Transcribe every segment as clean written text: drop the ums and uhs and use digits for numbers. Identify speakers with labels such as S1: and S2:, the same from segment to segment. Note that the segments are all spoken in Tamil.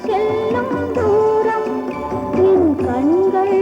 S1: செல்லும் தூரம் என் கண்கள்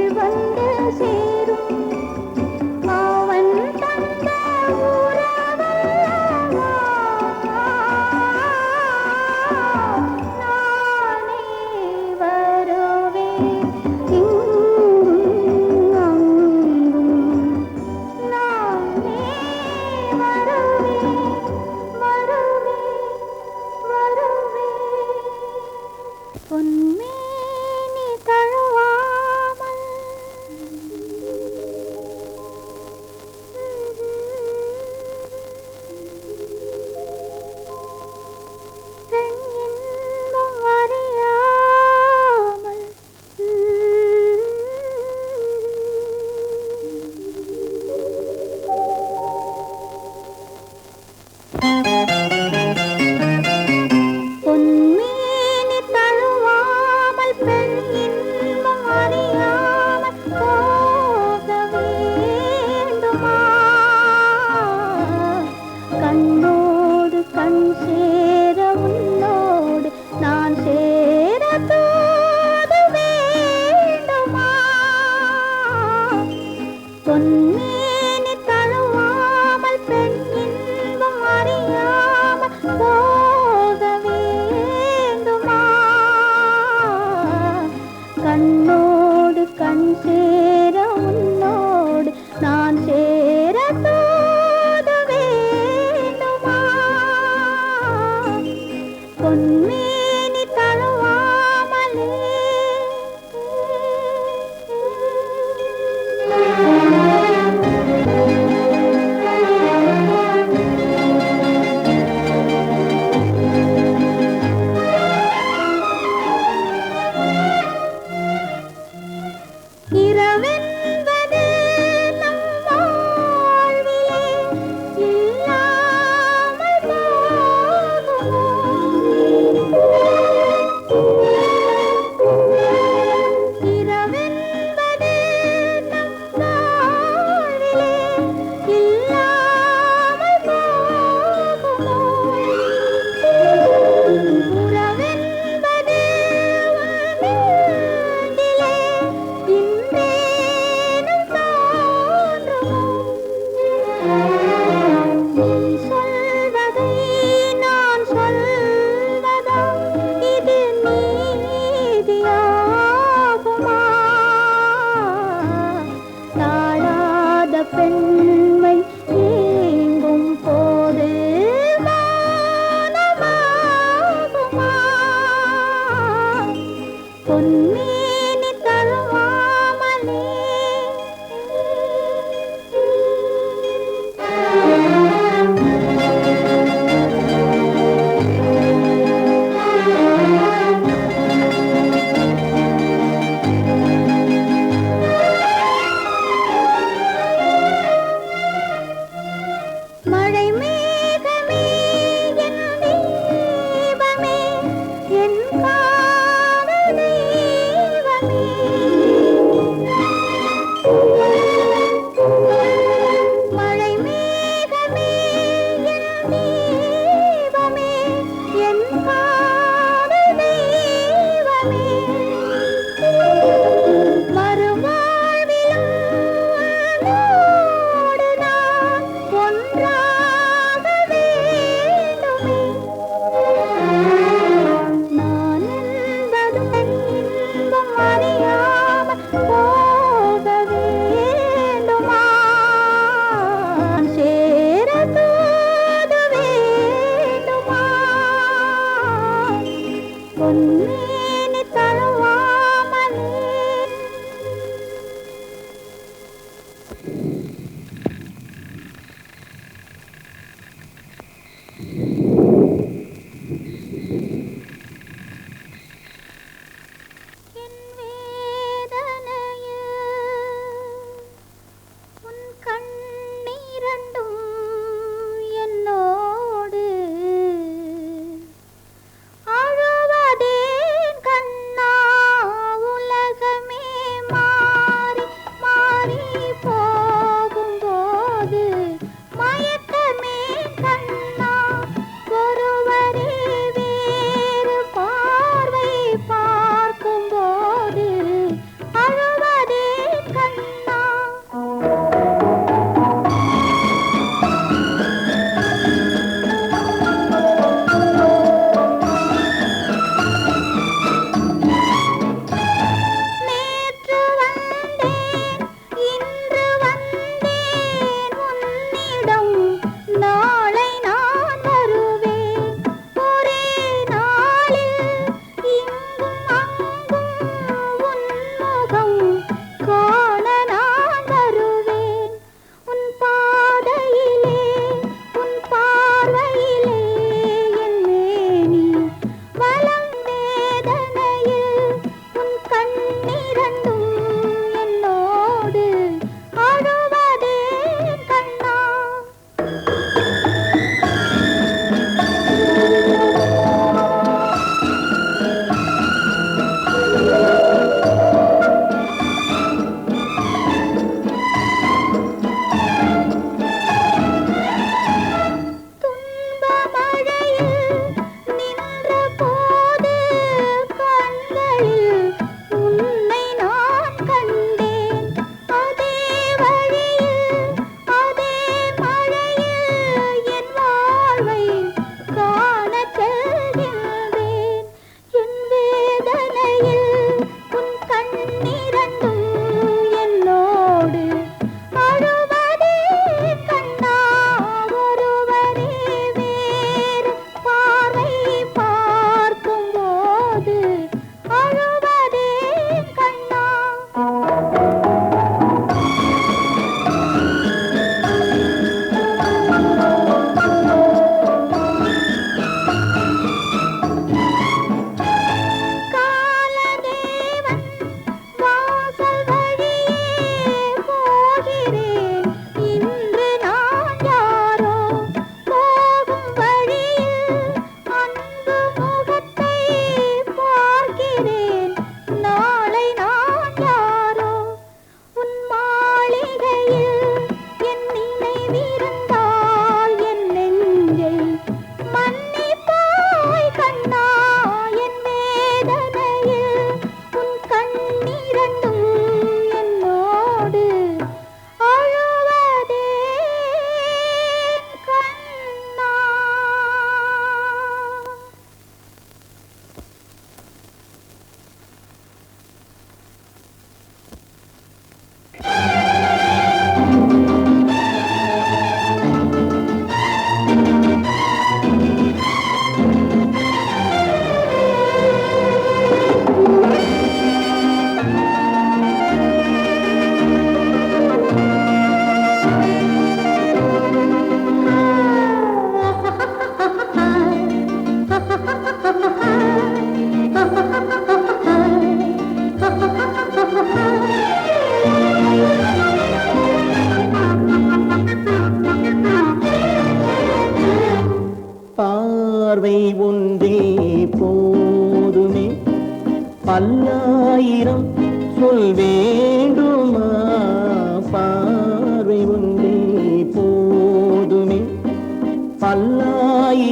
S1: பொன்னேனி தழுவாமல் பெண் இன்பம் அறியாமல் போக வேண்டுமா? கண்ணோடு கண் சேர உன்னோடு நான் சேர தோத வேண்டுமா? பொன்னேனி தழுவாமலே இர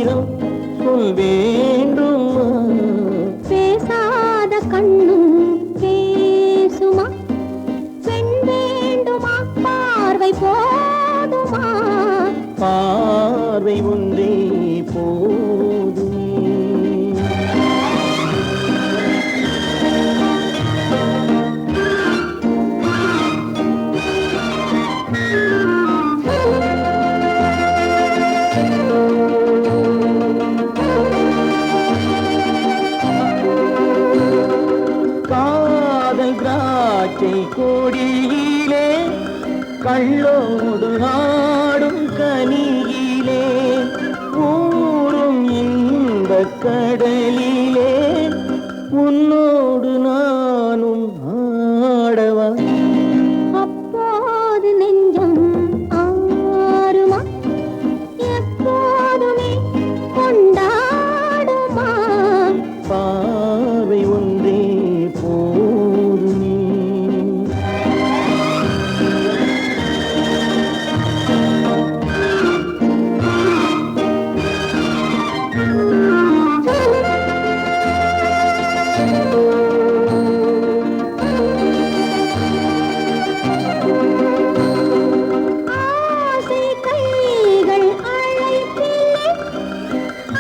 S2: பல்லாயிரம் சொல் வேண்டுமா?
S1: பேசாத கண்ணும் பேசுமா? பெண் வேண்டுமா? பார்வை போதுமா?
S2: பார்வை ஒன்றே போதுமே. காதல் திராட்சை கொடியிலே கள்ளோடு ஆடும் கனியிலே ஊரும் இந்த கடலிலே உன்னோடு நானும் ஆடவா?
S1: அப்போது நெஞ்சம் ஆறுமா? எப்போதுமே கொண்டாடுமா?
S2: பார்வை ஒன்றே போதுமே.
S1: ஆசை கைகள் அழைப்பிலே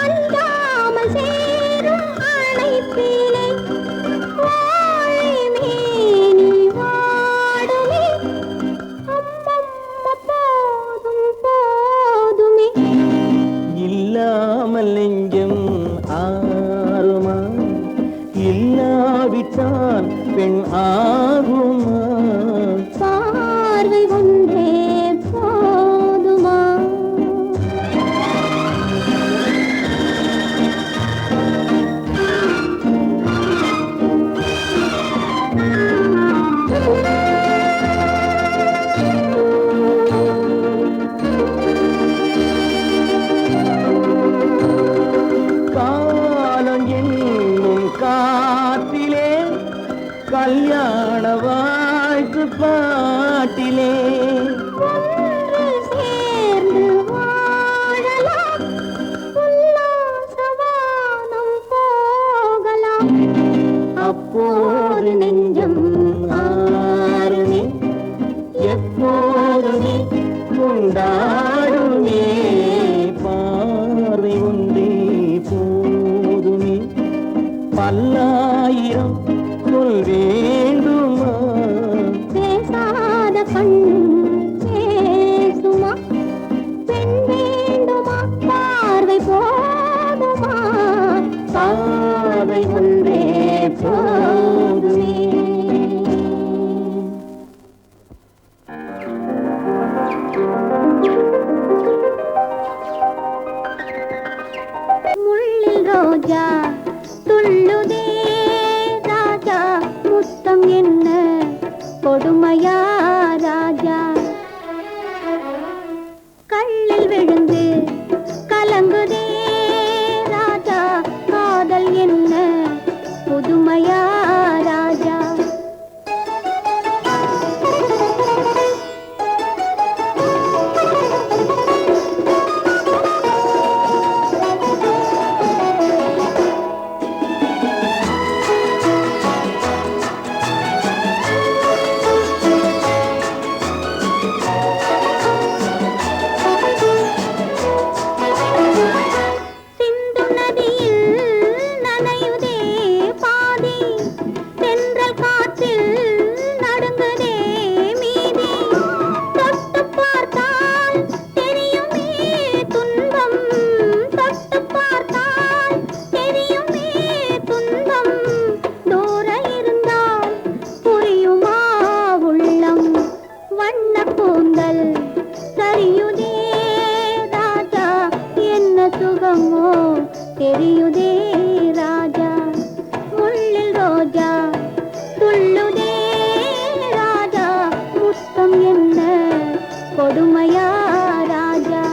S1: அஞ்சாமல் சேரும் அழைப்பிலே வாழை மேனி வாடுமே. அம்மம்மா போதும் போதுமே.
S2: இல்லாமல் நெஞ்சம் ஆறுமா? இல்லாவிட்டால் பெண் ஆகுமா?
S1: பார்வை ஒன்றே போதுமா?
S2: காலம் என்னும் காற்றிலே கல்யாண வாழ்த்து பாட்டிலே
S1: ஒன்று சேர்ந்து வாழலாம், உல்லாசவானம் போகலாம்.
S2: அப்போது நெஞ்சம் ஆறுமே, எப்போதுமே கொண்டாடுமே. பார்வை ஒன்றே போதுமே. பல்லாயிரம் சொல் வேண்டுமா?
S1: பேசாத கண்ணும் பேசுமா? பெண் வேண்டுமா? பார்வை போதுமா?
S2: பார்வை ஒன்றே போதுமே.
S1: முள்ளில் ரோஜா துள்ளுதே ராஜா, முத்தம் என்ன கொடுமையா ராஜா? கல்லில் விழுந்து கலங்குதே ராஜா, காதல் என்ன புதுமையா ராஜா? சிந்தும் நதியில் நனையுதே பாதி, தென்றல் காற்றில் நடுங்குதே மீதி. தொட்டு பார்த்தால் தெரியுமே துன்பம், தொட்டு பார்த்தால் தெரியுமே துன்பம். தூர இருந்தால் புரியுமா உள்ளம்? வண்ண கூந்தல் சரியுதே ராஜா, என்ன சுகமோ தெரியுதே ராஜா. முள்ளில் ரோஜா துள்ளுதே ராஜா, முத்தம் என்ன கொடுமையா ராஜா?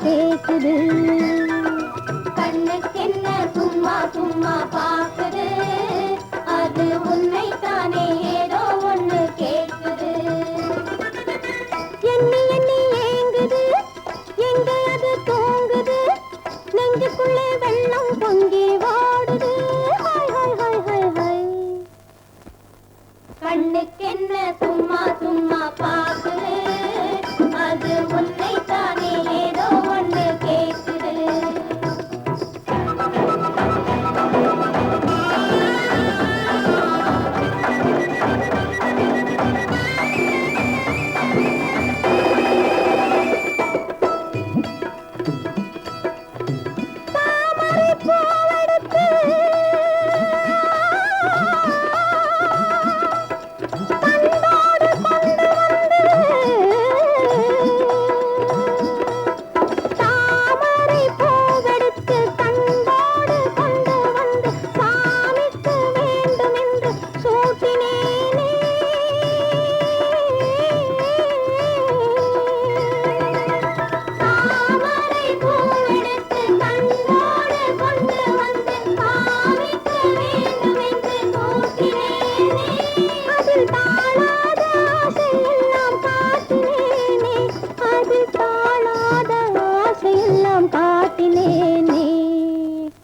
S1: கேக்குது. கண்ணுக்கென்ன சும்மா சும்மா பாக்குது, அது உன்னை தானே ஏதோ ஒண்ணு கேக்குது. எண்ணி எண்ணி ஏங்குது, எங்க அது தூங்குது, நெஞ்சுக்குள்ளே வெள்ளம் பொங்கி வாடுது. Hi hi hi hi hi. கண்ணுக்கென்ன சும்மா சும்மா பாக்குது, அது உன்னை தானே ஏதோ ஒண்ணு கேக்குது.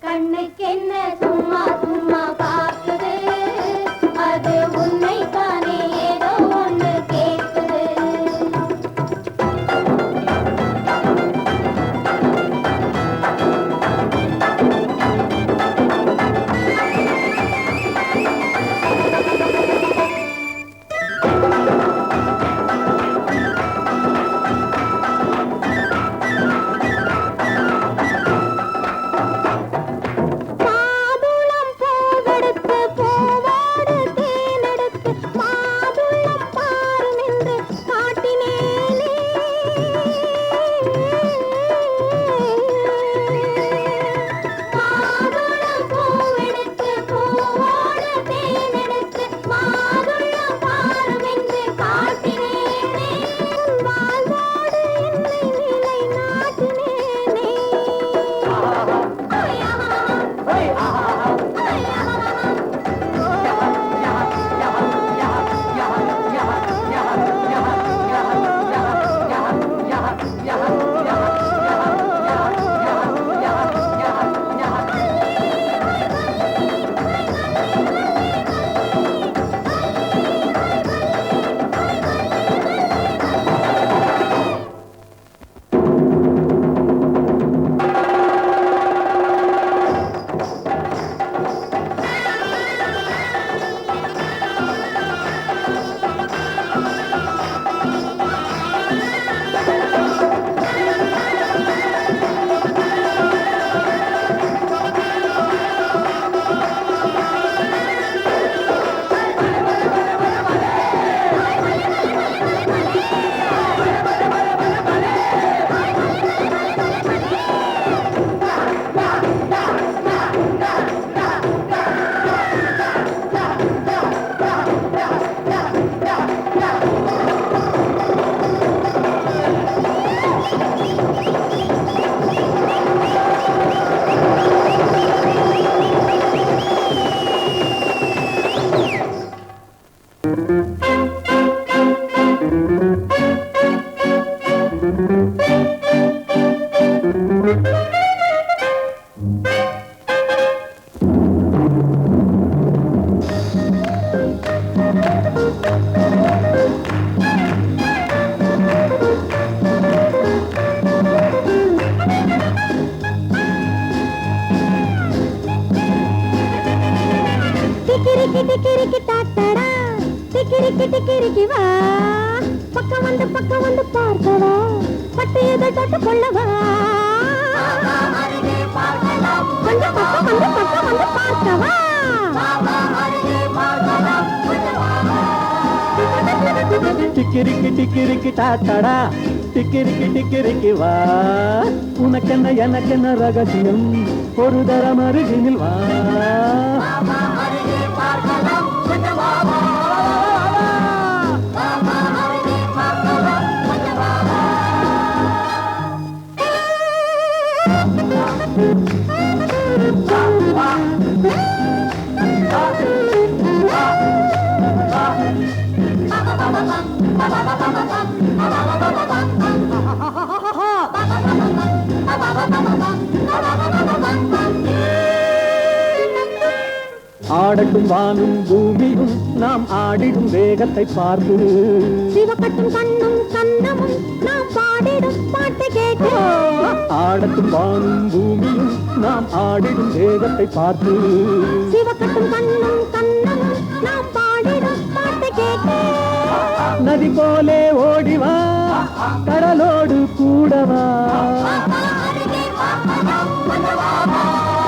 S1: கண்ணுக்கென்ன சும்மா சும்மா பாக்குது, அது உன்னை தானே ஏதோ ஒண்ணு கேக்குது. டிக்கிரிக்கி டாட்டடா, டிக்கிரிக்கி வா, பக்கம் வந்து பார்த்தவா, பட்டு எதை தொட்டு கொள்ளவா, கொஞ்சம் பக்கம் வந்து பார்த்தவா.
S2: டிக்கிரிக்கி டாட்டடா, டிக்கிரிக்கி வா, உனக்கென்ன எனக்கென்ன ரகசியம், ஒரு தரம் அருகினில் வா. ஆடட்டும் வானும் பூமியும் நாம் ஆடிடும் வேகத்தை பார்த்து
S1: சிவக்கட்டும் கண்ணும் கண்ணமும் நாம் பாடிடும் பாட்டை கேட்டு
S2: ஆடட்டும் வானும் பூமியும் நாம் ஆடிடும் வேகத்தை பார்த்து
S1: சிவக்கட்டும் கண்ணும் கண்ணமும் நாம் பாடிடும் பாட்டை கேட்டு
S2: நதி போலே ஓடிவா கடலோடு கூடவா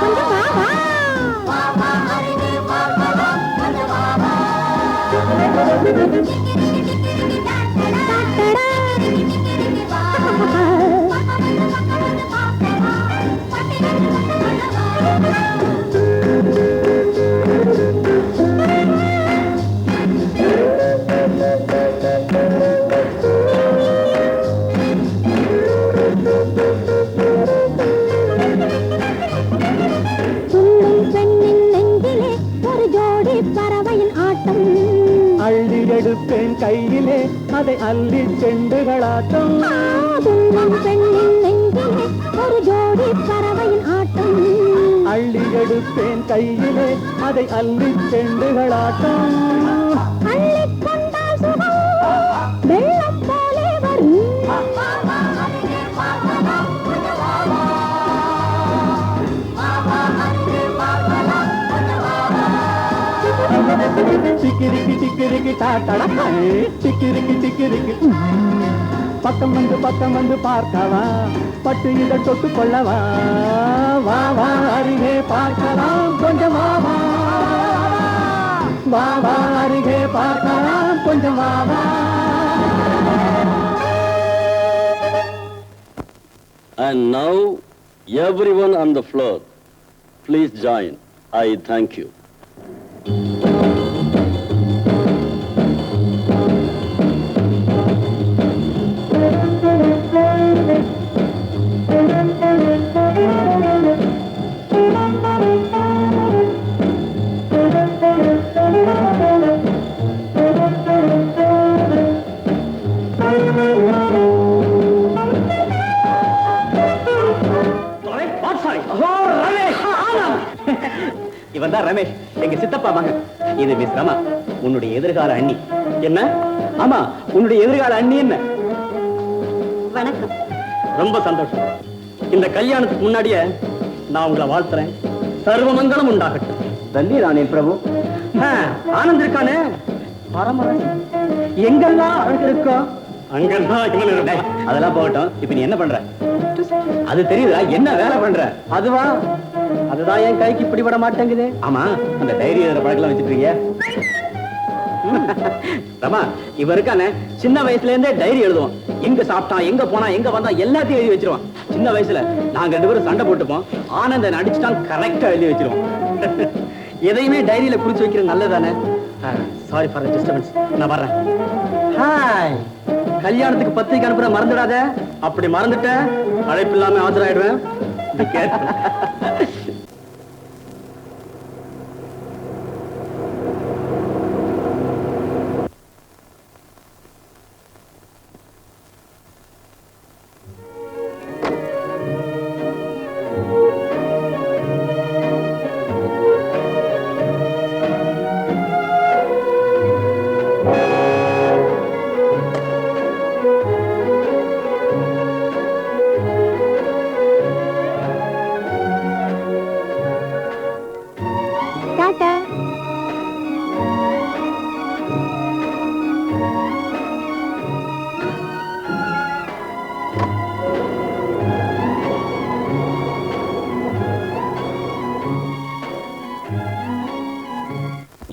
S1: கொஞ்சம் வா வா
S2: எடுப்பேன் கையிலே அதை அள்ளி செண்டுகளாட்டம்
S1: பெண்ணின் நெஞ்சிலே ஒரு ஜோடி பறவையின் ஆட்டம்
S2: அள்ளி எடுப்பேன் கையிலே அதை அள்ளி செண்டுகளாட்டம்
S1: அள்ளிக் கொண்டால் சுகம் வெள்ளம் போலே வரும்
S2: டிக்கிரிக்கி டிக்கிரிக்கி டாட்டடா டிக்கிரிக்கி டிக்கிரிக்கி பக்கம் வந்து பார்க்கவா பட்டு இதை தொட்டு கொள்ளவா வா வா அருகே பார்க்கலாம் கொஞ்சம் வா வா வா அருகே பார்க்கலாம் கொஞ்சம் வா வா.
S3: And now everyone on the floor, please join. I thank you.
S2: இவன் தான் ரமேஷ், எங்க சித்தப்பா மகன். இது மிஸ் ரமா, உன்னுடைய எதிர்கால அண்ணி. என்ன? ஆமா, உன்னுடைய எதிர்கால அண்ணி. என்ன?
S1: வணக்கம்.
S2: ரொம்ப சந்தோஷம். இந்த கல்யாணத்துக்கு முன்னாடியே நான் உங்களை வாழ்த்துறேன். சர்வமங்கலம் உண்டாகட்டும். தல்லிரானே பிரபு. ஆனந்த் இருக்கானே, பரமரசன். எங்கெல்லாம் அழகு இருக்கோ அங்கெல்லாம் இவன் இருக்கான். அதெல்லாம் போகட்டும். இப்ப நீ என்ன பண்ற? அது தெரியுதா? என்ன வேலை பண்ற? அதுவா? அதுதான் என் கைக்கு இப்படி விட மாட்டேங்குது. ஆமா, அந்த டைரி எழுதுற பழக்கம் வச்சுட்டு இருக்கிய? ரமா, இவ இருக்கானே, சின்ன வயசுல இருந்தே டைரி எழுதுவோம். எங்க சாப்பிட்டான், எங்க போனா, எங்க வந்தா எல்லாத்தையும் எழுதி வச்சிருவான். சின்ன வயசுல நாங்க 2 பேரும் சண்டை போட்டுப்போம். ஆனந்த அடிச்சுட்டான், கரெக்டா எழுதி வச்சிருவோம். எதையுமே டைரியில குறிச்சு வைக்கிறது நல்லதானே? Sorry for the disturbance. நான் வர்றேன். ஹாய். கல்யாணத்துக்கு பத்திரிக்கை அனுப்புற மறந்துடாத. அப்படி மறந்துட்ட அழைப்பு இல்லாம ஆஜராயிடுவேன்.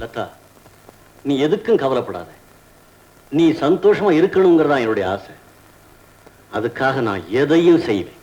S3: லதா, நீ எதுக்கும் கவலைப்படாத. நீ சந்தோஷமா இருக்கணுங்கிறதா என்னுடைய ஆசை. அதுக்காக நான் எதையும் செய்வேன்.